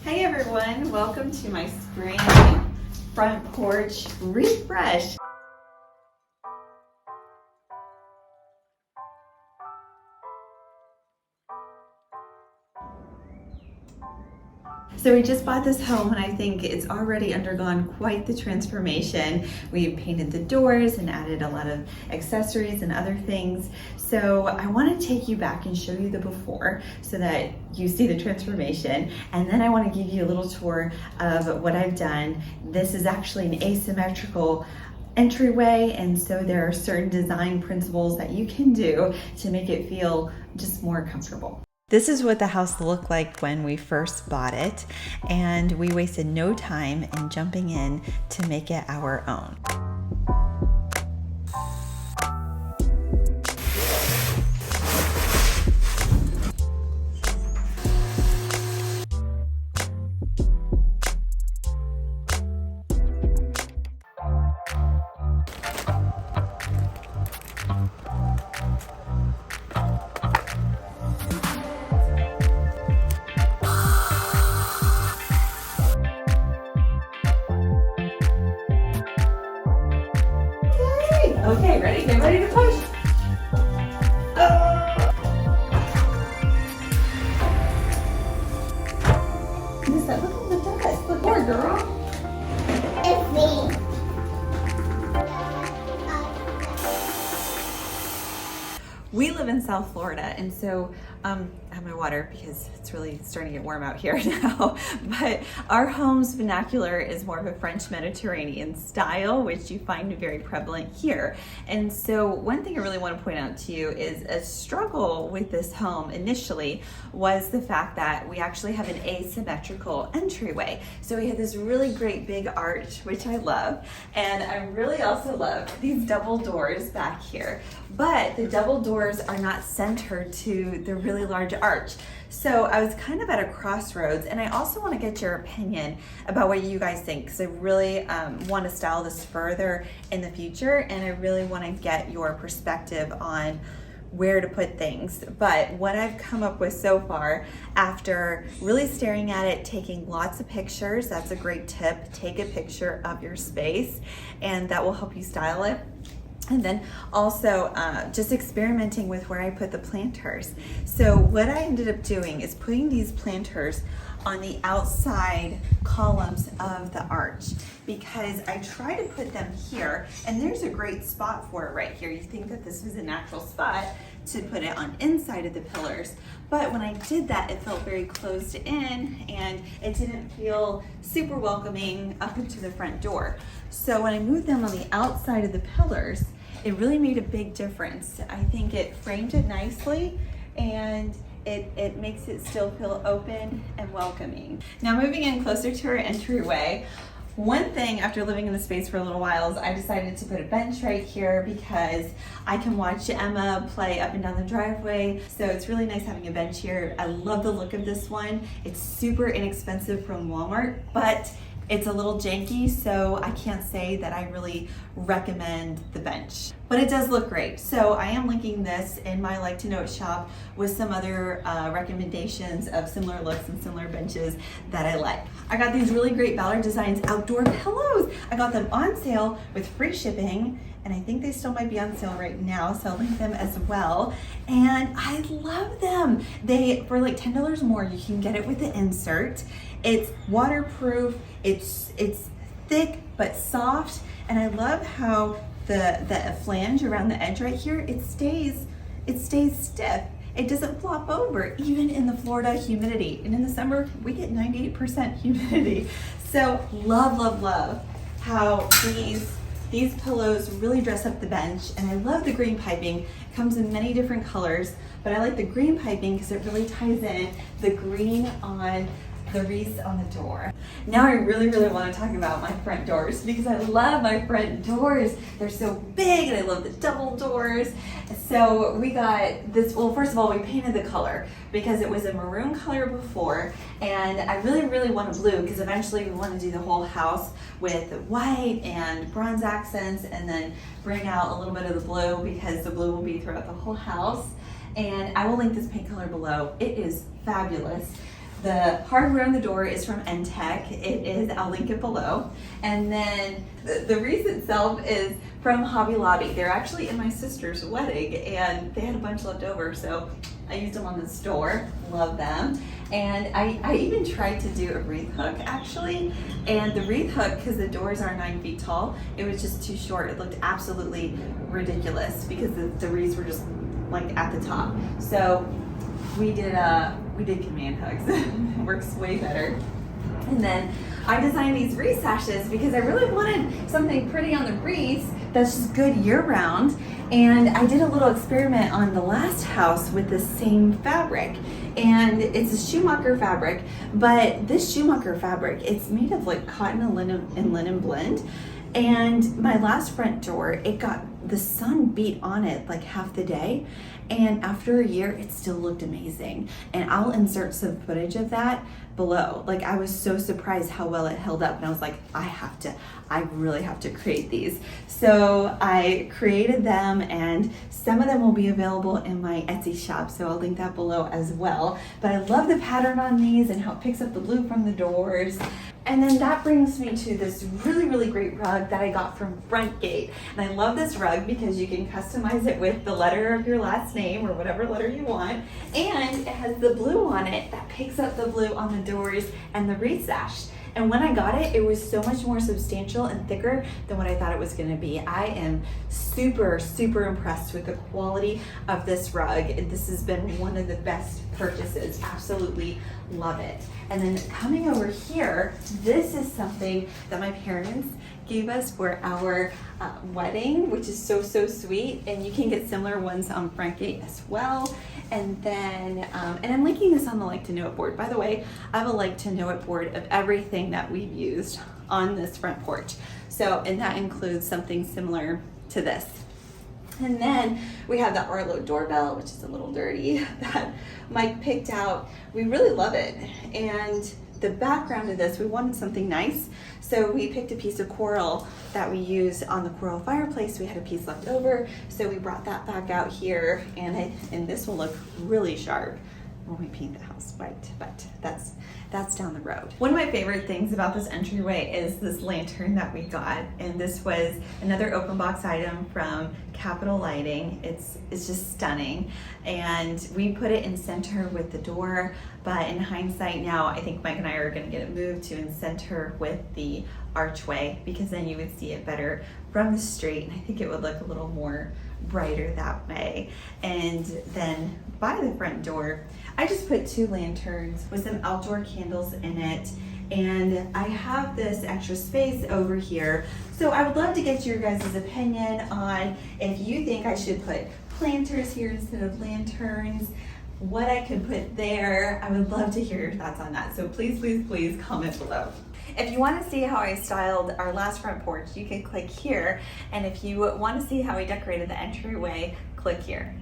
Hey everyone, welcome to my spring front porch refresh. So we just bought this home and I think it's already undergone quite the transformation. We painted the doors and added a lot of accessories and other things. So I want to take you back and show you the before so that you see the transformation. And then I want to give you a little tour of what I've done. This is actually an asymmetrical entryway, and so there are certain design principles that you can do to make it feel just more comfortable. This is what the house looked like when we first bought it, and we wasted no time in jumping in to make it our own. Okay, ready? Get ready to push. Look at the dust. Look more, girl. It's me. We live in South Florida, and so I have my water because it's really starting to get warm out here now. But our home's vernacular is more of a French Mediterranean style, which you find very prevalent here. And so one thing I really want to point out to you is a struggle with this home initially was the fact that we actually have an asymmetrical entryway. So we had this really great big arch, which I love, and I really also love these double doors back here. But the double doors are not centered to the really large arch. So I was kind of at a crossroads, and I also want to get your opinion about what you guys think, because I really want to style this further in the future, and I really want to get your perspective on where to put things. But what I've come up with so far, after really staring at it, taking lots of pictures, that's a great tip. Take a picture of your space, and that will help you style it. And then also just experimenting with where I put the planters. So what I ended up doing is putting these planters on the outside columns of the arch, because I try to put them here, and there's a great spot for it right here. You think that this was a natural spot to put it on inside of the pillars, but when I did that, it felt very closed in, and it didn't feel super welcoming up into the front door. So when I moved them on the outside of the pillars, it really made a big difference. I think it framed it nicely, and it makes it still feel open and welcoming. Now moving in closer to our entryway, one thing after living in the space for a little while is I decided to put a bench right here because I can watch Emma play up and down the driveway. So it's really nice having a bench here. I love the look of this one. It's super inexpensive from Walmart, but it's a little janky, so I can't say that I really recommend the bench, but it does look great. So I am linking this in my Liketoknowit shop with some other recommendations of similar looks and similar benches that I like. I got these really great Ballard Designs outdoor pillows. I got them on sale with free shipping, and I think they still might be on sale right now, so I'll link them as well. And I love them. They, for like $10 more, you can get it with the insert. It's waterproof, it's thick but soft, and I love how the flange around the edge right here, it stays stiff. It doesn't flop over, even in the Florida humidity. And in the summer, we get 98% humidity. So love, love, love how these pillows really dress up the bench, and I love the green piping. It comes in many different colors, but I like the green piping because it really ties in the green on the wreaths on the door. Now I really, really want to talk about my front doors, because I love my front doors. They're so big, and I love the double doors. So we got this, well, first of all, we painted the color because it was a maroon color before, and I really, really want a blue because eventually we want to do the whole house with white and bronze accents, and then bring out a little bit of the blue because the blue will be throughout the whole house. And I will link this paint color below. It is fabulous. The hardware on the door is from Tech. It is, I'll link it below. And then the wreath itself is from Hobby Lobby. They're actually in my sister's wedding and they had a bunch left over, so I used them on the store. Love them. And I even tried to do a wreath hook actually, and the wreath hook, because the doors are 9 feet tall, it was just too short. It looked absolutely ridiculous because the wreaths were just like at the top. So we did command hooks. It works way better. And then I designed these wreath sashes because I really wanted something pretty on the wreaths that's just good year round. And I did a little experiment on the last house with the same fabric. And it's a Schumacher fabric, but this Schumacher fabric, it's made of like cotton and linen blend. And my last front door, the sun beat on it like half the day. And after a year, it still looked amazing. And I'll insert some footage of that below. Like, I was so surprised how well it held up. And I was like, I really have to create these. So I created them, and some of them will be available in my Etsy shop. So I'll link that below as well. But I love the pattern on these and how it picks up the blue from the doors. And then that brings me to this really, really great rug that I got from Frontgate. And I love this rug because you can customize it with the letter of your last name or whatever letter you want. And it has the blue on it that picks up the blue on the doors and the wreath sash. And when I got it, it was so much more substantial and thicker than what I thought it was gonna be. I am super, super impressed with the quality of this rug. This has been one of the best purchases. Absolutely love it. And then coming over here, this is something that my parents gave us for our wedding, which is so, so sweet. And you can get similar ones on Frontgate as well. And then, and I'm linking this on the Liketoknowit board. By the way, I have a Liketoknowit board of everything that we've used on this front porch. So, and that includes something similar to this. And then we have the Arlo doorbell, which is a little dirty, that Mike picked out. We really love it. And the background of this, we wanted something nice. So we picked a piece of coral that we use on the coral fireplace. We had a piece left over, so we brought that back out here, and this will look really sharp when we paint the house white, but that's down the road. One of my favorite things about this entryway is this lantern that we got, and this was another open box item from Capital Lighting. It's just stunning, and we put it in center with the door, but in hindsight now, I think Mike and I are gonna get it moved to in center with the archway, because then you would see it better from the street, and I think it would look a little more brighter that way. And then by the front door, I just put 2 lanterns with some outdoor candles in it, and I have this extra space over here. So I would love to get your guys' opinion on if you think I should put planters here instead of lanterns, what I could put there. I would love to hear your thoughts on that. So please, please, please comment below. If you want to see how I styled our last front porch, you can click here. And if you want to see how I decorated the entryway, click here.